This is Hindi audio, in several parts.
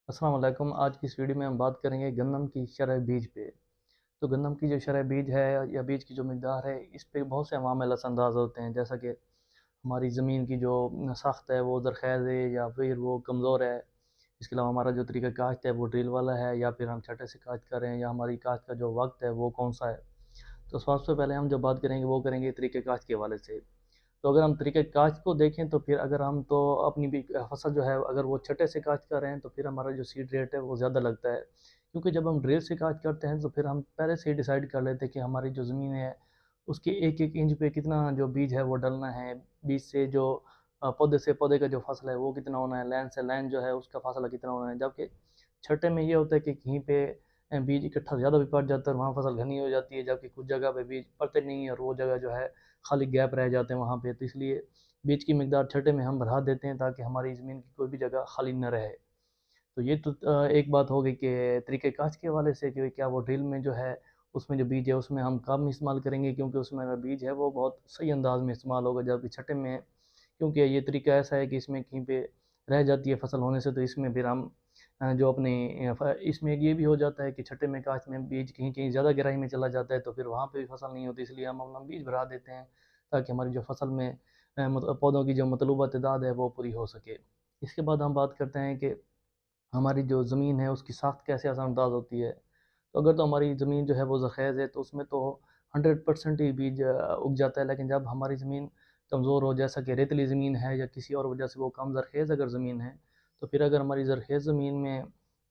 अस्सलाम वालेकुम। आज की इस वीडियो में हम बात करेंगे गंदम की शरह बीज पे। तो गंदम की जो शरह बीज है या बीज की जो मिकदार है, इस पे बहुत से अवामिल असरअंदाज होते हैं, जैसा कि हमारी ज़मीन की जो साख्त है वो ज़रख़ेज़ है या फिर वो कमज़ोर है। इसके अलावा हमारा जो तरीका काश्त है वो ड्रिल वाला है या फिर हम छटे से काश्त कर रहे हैं, या हमारी काश्त का जो वक्त है वो कौन सा है। तो सबसे पहले हम जो बात करेंगे वो करेंगे तरीके काश्त के हवाले से। तो अगर हम तरीके काश्त को देखें तो फिर अगर हम तो अपनी भी फसल जो है अगर वो छटे से काश्त कर रहे हैं तो फिर हमारा जो सीड रेट है वो ज़्यादा लगता है, क्योंकि जब हम ड्रिल से काश्त करते हैं तो फिर हम पहले से ही डिसाइड कर लेते हैं कि हमारी जो ज़मीन है उसके एक एक इंच पे कितना जो बीज है वो डलना है। बीज से जो पौधे से पौधे का जो फसल है वो कितना होना है, लाइन से लाइन जो है उसका फासला कितना होना है। जबकि छठे में ये होता है कि कहीं पे बीज इकट्ठा ज़्यादा भी पड़ जाता है और वहाँ फसल घनी हो जाती है, जबकि कुछ जगह पे बीज पड़ते नहीं है और वो जगह जो है खाली गैप रह जाते हैं वहाँ पे। तो इसलिए बीज की मिकदार छठे में हम बढ़ा देते हैं ताकि हमारी ज़मीन की कोई भी जगह खाली न रहे। तो ये तो एक बात हो गई कि तरीक़े काश्त के हवाले से कि क्या वो ड्रिल में जो है उसमें जो बीज है उसमें हम कम इस्तेमाल करेंगे, क्योंकि उसमें जो बीज है वो बहुत सही अंदाज में इस्तेमाल होगा, जबकि छठे में क्योंकि ये तरीका ऐसा है कि इसमें कहीं पे रह जाती है फसल होने से, तो इसमें फिर हम जो अपने इसमें ये भी हो जाता है कि छठे में काश्त में बीज कहीं कहीं ज़्यादा गहराई में चला जाता है तो फिर वहाँ पे भी फसल नहीं होती, इसलिए हम अपना बीज बढ़ा देते हैं ताकि हमारी जो फसल में पौधों की जो मतलूबा तादाद है वो पूरी हो सके। इसके बाद हम बात करते हैं कि हमारी जो ज़मीन है उसकी साख्त कैसे असरअंदाज होती है। तो अगर तो हमारी ज़मीन जो है वो ज़रख़ेज़ है तो उसमें तो 100% ही बीज उग जाता है, लेकिन जब हमारी ज़मीन कमज़ोर हो, जैसा कि रेतीली ज़मीन है या किसी और वजह से वो कम ज़रख़ेज़ अगर ज़मीन है, तो फिर अगर हमारी ज़रख़ेज़ ज़मीन में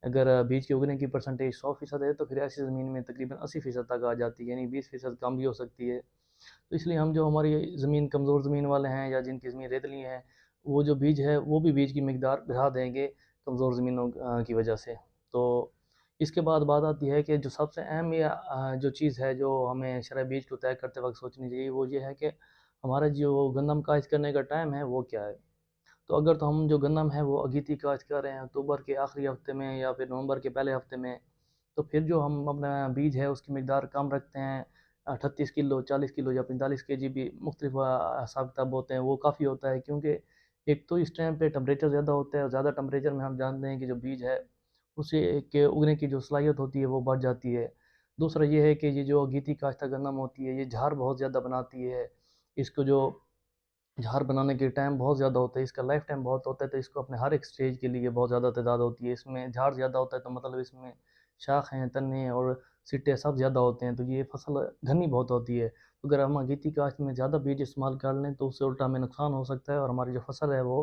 अगर बीज के उगने की परसेंटेज 100% है तो फिर ऐसी ज़मीन में तकरीबन 80% तक आ जाती है, यानी 20% कम भी हो सकती है। तो इसलिए हम जो हमारी ज़मीन कमज़ोर ज़मीन वाले हैं या जिनकी ज़मीन रेतली है, वो जो बीज है वो भी बीज की मिकदार बढ़ा देंगे कमज़ोर ज़मीनों की वजह से। तो इसके बाद बात आती है कि जो सबसे अहम या जो चीज़ है जो हमें शरह बीज को तय करते वक्त सोचनी चाहिए वो ये है कि हमारा जो गंदम काश्त करने का टाइम है वो क्या है। तो अगर तो हम जो गंदम है वो अगीती काश्त कर रहे हैं अक्टूबर के आखिरी हफ्ते में या फिर नवंबर के पहले हफ्ते में, तो फिर जो हम अपना बीज है उसकी मिकदार कम रखते हैं। 38 किलो, 40 किलो या 45 केजी भी मुख्तलिफ हिसाब किताब होते हैं, वो काफ़ी होता है, क्योंकि एक तो इस टाइम पे टेम्परेचर ज़्यादा होता है और ज़्यादा टेम्परेचर में हम जानते हैं कि जो बीज है उसे के उगने की जो सलाहियत होती है वो बढ़ जाती है। दूसरा ये है कि ये जो अगीती काश्त गंदम होती है ये झाड़ बहुत ज़्यादा बनाती है। इसको जो झाड़ बनाने के टाइम बहुत ज़्यादा होता है, इसका लाइफ टाइम बहुत होता है, तो इसको अपने हर एक स्टेज के लिए बहुत ज़्यादा तादाद होती है। इसमें झाड़ ज़्यादा होता है तो मतलब इसमें शाख हैं, तने और सिट्टे सब ज़्यादा होते हैं, तो ये फसल घनी बहुत होती है। तो अगर हम अगीती काश्त में ज़्यादा बीज इस्तेमाल कर लें तो उससे उल्टा हमें नुकसान हो सकता है और हमारी जो फसल है वो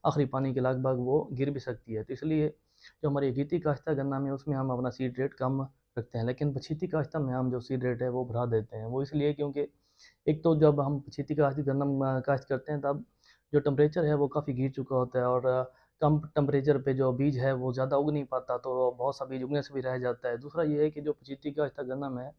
आखिरी पानी के लगभग वो गिर भी सकती है। तो इसलिए जो हमारी अगीती काश्त गन्ना में उसमें हम अपना सीड रेट कम रखते हैं, लेकिन पछीती काश्त में हम जो सीड रेट है वो बढ़ा देते हैं। वो इसलिए क्योंकि एक तो जब हम पछीती काश्त गंदम काश्त करते हैं तब जो टेम्परेचर है वो काफ़ी गिर चुका होता है और कम टेम्परेचर पे जो बीज है वो ज़्यादा उग नहीं पाता, तो बहुत सा बीज उगने से भी रह जाता है। दूसरा ये है कि जो पछीती काश्त गंदम है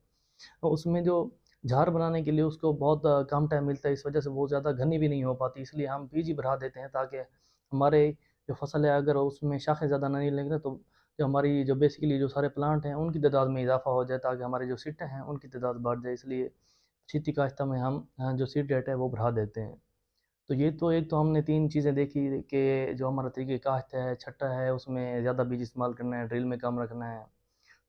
तो उसमें जो झाड़ बनाने के लिए उसको बहुत कम टाइम मिलता है, इस वजह से वो ज़्यादा घनी भी नहीं हो पाती, इसलिए हम बीज ही बढ़ा देते हैं ताकि हमारे जो फसल है अगर उसमें शाखें ज़्यादा नहीं लगेंगे तो जो हमारी जो बेसिकली जो सारे प्लांट हैं उनकी तादाद में इजाफा हो जाए, ताकि हमारे जो सिट्टे हैं उनकी तादाद बढ़ जाए। इसलिए पछीती काश्त में हम जो सीड रेट है वो बढ़ा देते हैं। तो ये तो एक तो हमने 3 चीज़ें देखी कि जो हमारा तरीक़े काश्त है, छठा है उसमें ज़्यादा बीज इस्तेमाल करना है, ड्रिल में कम रखना है।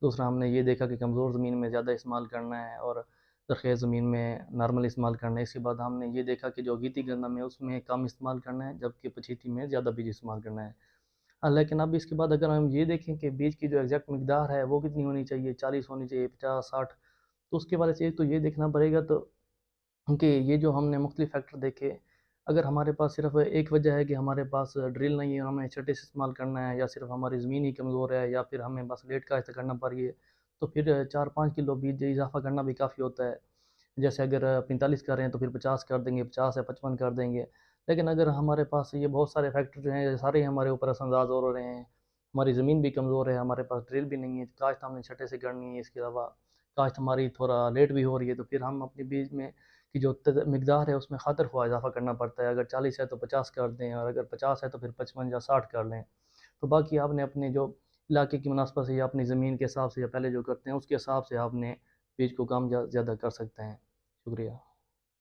दूसरा हमने ये देखा कि कमज़ोर ज़मीन में ज़्यादा इस्तेमाल करना है और ज़रख़ेज़ ज़मीन में नॉर्मल इस्तेमाल करना है। इसके बाद हमने ये देखा कि जो अगीती गंदम है उसमें कम इस्तेमाल करना है, जबकि पछीती में ज़्यादा बीज इस्तेमाल करना है। लेकिन अब इसके बाद अगर हम ये देखें कि बीज की जो एग्ज़ैक्ट मिकदार है वो कितनी होनी चाहिए, 40 होनी चाहिए, 50, 60, तो उसके बारे से एक तो ये देखना पड़ेगा। तो क्योंकि ये जो हमने मुख्तलिफ फैक्टर देखे, अगर हमारे पास सिर्फ एक वजह है कि हमारे पास ड्रिल नहीं है, हमें छटे से इस्तेमाल करना है, या सिर्फ हमारी ज़मीन ही कमज़ोर है, या फिर हमें बस लेट काश्त करना पड़ रही है, तो फिर 4-5 किलो बीज इजाफा करना भी काफ़ी होता है। जैसे अगर 45 कर रहे हैं तो फिर 50 कर देंगे, 50 है 55 कर देंगे। लेकिन अगर हमारे पास ये बहुत सारे फैक्टर जो हैं, ये सारे ही हमारे ऊपर असरअंदाज हो रहे हैं, हमारी ज़मीन भी कमज़ोर है, हमारे पास ड्रिल भी नहीं है, काश्त हमने छटे से करनी है, इसके अलावा काश्त हमारी थोड़ा लेट भी हो रही है, तो फिर हम अपने बीज में की जो मिकदार है उसमें खातर ख्वाह इजाफा करना पड़ता है। अगर 40 है तो 50 कर दें और अगर 50 है तो फिर 55 या 60 कर लें। तो बाकी आपने अपने जो इलाके की मुनासबत से या अपनी ज़मीन के हिसाब से या पहले जो करते हैं उसके हिसाब से आपने बीज को कम ज़्यादा कर सकते हैं। शुक्रिया।